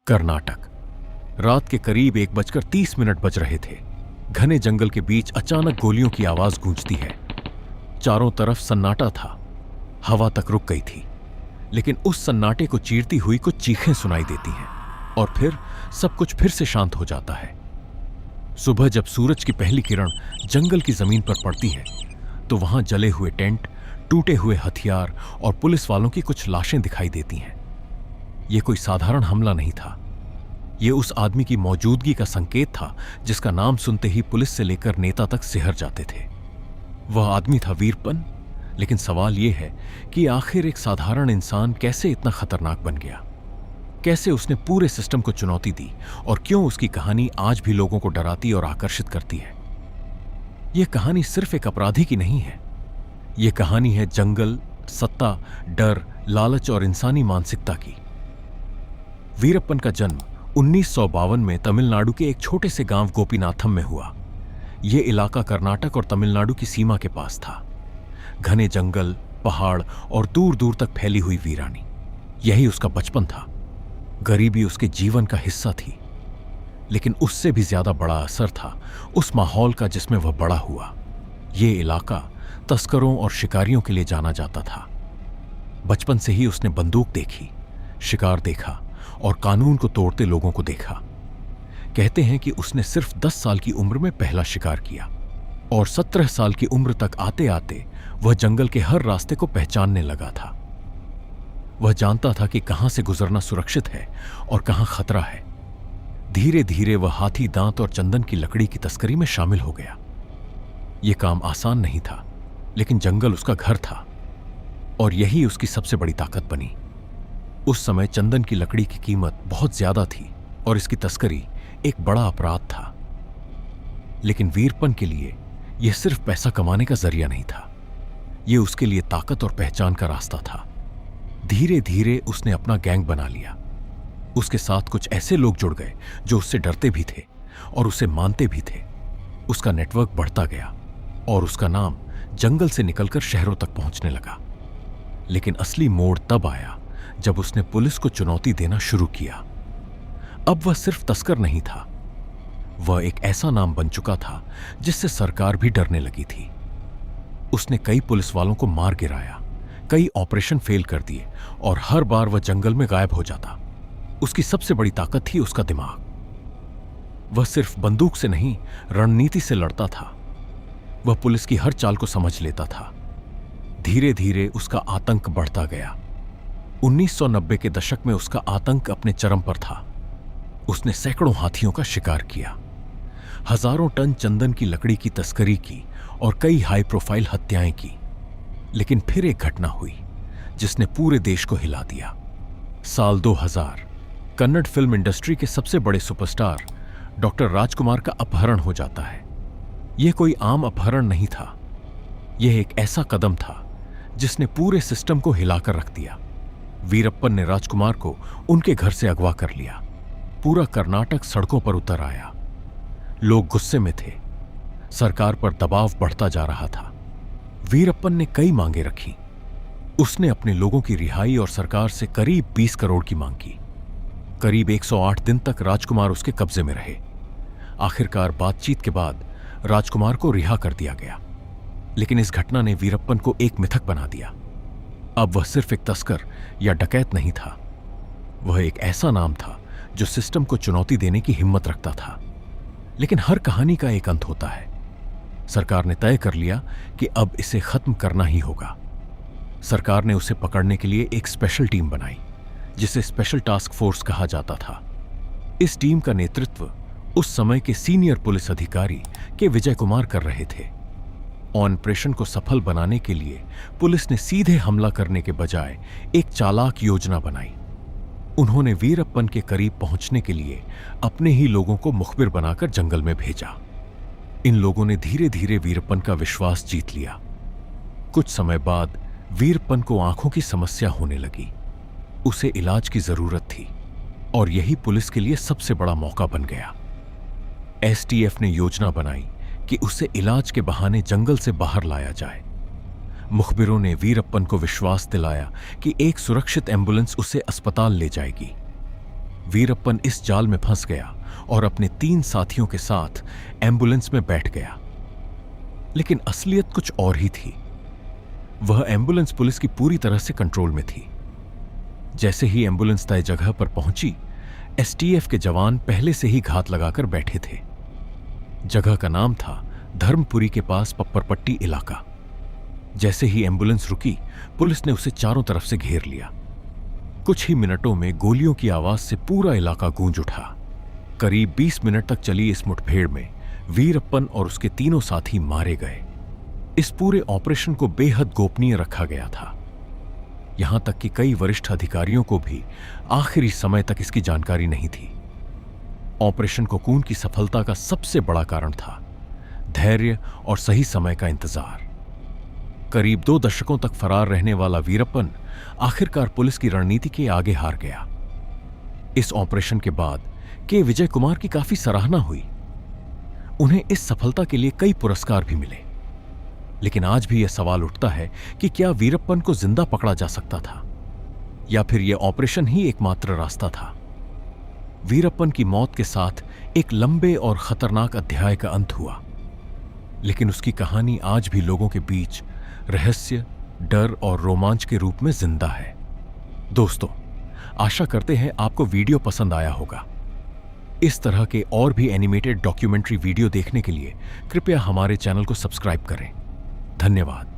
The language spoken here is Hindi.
कर्नाटक। रात के करीब 1:30 बज रहे थे। घने जंगल के बीच अचानक गोलियों की आवाज गूंजती है। चारों तरफ सन्नाटा था, हवा तक रुक गई थी। लेकिन उस सन्नाटे को चीरती हुई कुछ चीखें सुनाई देती हैं और फिर सब कुछ फिर से शांत हो जाता है। सुबह जब सूरज की पहली किरण जंगल की जमीन पर पड़ती है तो वहां जले हुए टेंट, टूटे हुए हथियार और पुलिस वालों की कुछ लाशें दिखाई देती हैं। यह कोई साधारण हमला नहीं था। यह उस आदमी की मौजूदगी का संकेत था जिसका नाम सुनते ही पुलिस से लेकर नेता तक सिहर जाते थे। वह आदमी था वीरप्पन। लेकिन सवाल यह है कि आखिर एक साधारण इंसान कैसे इतना खतरनाक बन गया, कैसे उसने पूरे सिस्टम को चुनौती दी और क्यों उसकी कहानी आज भी लोगों को डराती और आकर्षित करती है। यह कहानी सिर्फ एक अपराधी की नहीं है। यह कहानी है जंगल, सत्ता, डर, लालच और इंसानी मानसिकता की। वीरप्पन का जन्म 1952 में तमिलनाडु के एक छोटे से गांव गोपीनाथम में हुआ। यह इलाका कर्नाटक और तमिलनाडु की सीमा के पास था। घने जंगल, पहाड़ और दूर दूर तक फैली हुई वीरानी, यही उसका बचपन था। गरीबी उसके जीवन का हिस्सा थी, लेकिन उससे भी ज्यादा बड़ा असर था उस माहौल का जिसमें वह बड़ा हुआ। यह इलाका तस्करों और शिकारियों के लिए जाना जाता था। बचपन से ही उसने बंदूक देखी, शिकार देखा और कानून को तोड़ते लोगों को देखा। कहते हैं कि उसने सिर्फ 10 साल की उम्र में पहला शिकार किया और 17 साल की उम्र तक आते आते वह जंगल के हर रास्ते को पहचानने लगा था। वह जानता था कि कहां से गुजरना सुरक्षित है और कहां खतरा है। धीरे धीरे वह हाथी दांत और चंदन की लकड़ी की तस्करी में शामिल हो गया। यह काम आसान नहीं था, लेकिन जंगल उसका घर था और यही उसकी सबसे बड़ी ताकत बनी। उस समय चंदन की लकड़ी की कीमत बहुत ज्यादा थी और इसकी तस्करी एक बड़ा अपराध था। लेकिन वीरप्पन के लिए यह सिर्फ पैसा कमाने का जरिया नहीं था, यह उसके लिए ताकत और पहचान का रास्ता था। धीरे धीरे उसने अपना गैंग बना लिया। उसके साथ कुछ ऐसे लोग जुड़ गए जो उससे डरते भी थे और उसे मानते भी थे। उसका नेटवर्क बढ़ता गया और उसका नाम जंगल से निकलकर शहरों तक पहुंचने लगा। लेकिन असली मोड़ तब आया जब उसने पुलिस को चुनौती देना शुरू किया। अब वह सिर्फ तस्कर नहीं था, वह एक ऐसा नाम बन चुका था जिससे सरकार भी डरने लगी थी। उसने कई पुलिस वालों को मार गिराया, कई ऑपरेशन फेल कर दिए और हर बार वह जंगल में गायब हो जाता। उसकी सबसे बड़ी ताकत थी उसका दिमाग। वह सिर्फ बंदूक से नहीं, रणनीति से लड़ता था। वह पुलिस की हर चाल को समझ लेता था। धीरे धीरे उसका आतंक बढ़ता गया। 1990 के दशक में उसका आतंक अपने चरम पर था। उसने सैकड़ों हाथियों का शिकार किया, हजारों टन चंदन की लकड़ी की तस्करी की और कई हाई प्रोफाइल हत्याएं की। लेकिन फिर एक घटना हुई जिसने पूरे देश को हिला दिया। साल 2000 कन्नड़ फिल्म इंडस्ट्री के सबसे बड़े सुपरस्टार डॉक्टर राजकुमार का अपहरण हो जाता है। यह कोई आम अपहरण नहीं था, यह एक ऐसा कदम था जिसने पूरे सिस्टम को हिलाकर रख दिया। वीरप्पन ने राजकुमार को उनके घर से अगवा कर लिया। पूरा कर्नाटक सड़कों पर उतर आया। लोग गुस्से में थे, सरकार पर दबाव बढ़ता जा रहा था। वीरप्पन ने कई मांगे रखी। उसने अपने लोगों की रिहाई और सरकार से करीब 20 करोड़ की मांग की। करीब 108 दिन तक राजकुमार उसके कब्जे में रहे। आखिरकार बातचीत के बाद राजकुमार को रिहा कर दिया गया। लेकिन इस घटना ने वीरप्पन को एक मिथक बना दिया। अब वह सिर्फ एक तस्कर या डकैत नहीं था, वह एक ऐसा नाम था जो सिस्टम को चुनौती देने की हिम्मत रखता था। लेकिन हर कहानी का एक अंत होता है। सरकार ने तय कर लिया कि अब इसे खत्म करना ही होगा। सरकार ने उसे पकड़ने के लिए एक स्पेशल टीम बनाई जिसे स्पेशल टास्क फोर्स कहा जाता था। इस टीम का नेतृत्व उस समय के सीनियर पुलिस अधिकारी के विजय कुमार कर रहे थे। ऑपरेशन को सफल बनाने के लिए पुलिस ने सीधे हमला करने के बजाय एक चालाक योजना बनाई। उन्होंने वीरप्पन के करीब पहुंचने के लिए अपने ही लोगों को मुखबिर बनाकर जंगल में भेजा। इन लोगों ने धीरे धीरे वीरप्पन का विश्वास जीत लिया। कुछ समय बाद वीरप्पन को आंखों की समस्या होने लगी। उसे इलाज की जरूरत थी और यही पुलिस के लिए सबसे बड़ा मौका बन गया। एसटीएफ ने योजना बनाई कि उसे इलाज के बहाने जंगल से बाहर लाया जाए। मुखबिरों ने वीरप्पन को विश्वास दिलाया कि एक सुरक्षित एम्बुलेंस उसे अस्पताल ले जाएगी। वीरप्पन इस जाल में फंस गया और अपने 3 साथियों के साथ एम्बुलेंस में बैठ गया। लेकिन असलियत कुछ और ही थी। वह एम्बुलेंस पुलिस की पूरी तरह से कंट्रोल में थी। जैसे ही एम्बुलेंस तय जगह पर पहुंची, एसटीएफ के जवान पहले से ही घात लगाकर बैठे थे। जगह का नाम था धर्मपुरी के पास पप्परपट्टी इलाका। जैसे ही एम्बुलेंस रुकी, पुलिस ने उसे चारों तरफ से घेर लिया। कुछ ही मिनटों में गोलियों की आवाज से पूरा इलाका गूंज उठा। करीब 20 मिनट तक चली इस मुठभेड़ में वीरप्पन और उसके तीनों साथी मारे गए। इस पूरे ऑपरेशन को बेहद गोपनीय रखा गया था। यहां तक कि कई वरिष्ठ अधिकारियों को भी आखिरी समय तक इसकी जानकारी नहीं थी। ऑपरेशन कोकून की सफलता का सबसे बड़ा कारण था धैर्य और सही समय का इंतजार। करीब 2 दशकों तक फरार रहने वाला वीरप्पन आखिरकार पुलिस की रणनीति के आगे हार गया। इस ऑपरेशन के बाद के विजय कुमार की काफी सराहना हुई। उन्हें इस सफलता के लिए कई पुरस्कार भी मिले। लेकिन आज भी यह सवाल उठता है कि क्या वीरप्पन को जिंदा पकड़ा जा सकता था, या फिर यह ऑपरेशन ही एकमात्र रास्ता था। वीरप्पन की मौत के साथ एक लंबे और खतरनाक अध्याय का अंत हुआ, लेकिन उसकी कहानी आज भी लोगों के बीच रहस्य, डर और रोमांच के रूप में जिंदा है। दोस्तों, आशा करते हैं आपको वीडियो पसंद आया होगा। इस तरह के और भी एनिमेटेड डॉक्यूमेंट्री वीडियो देखने के लिए कृपया हमारे चैनल को सब्सक्राइब करें। धन्यवाद।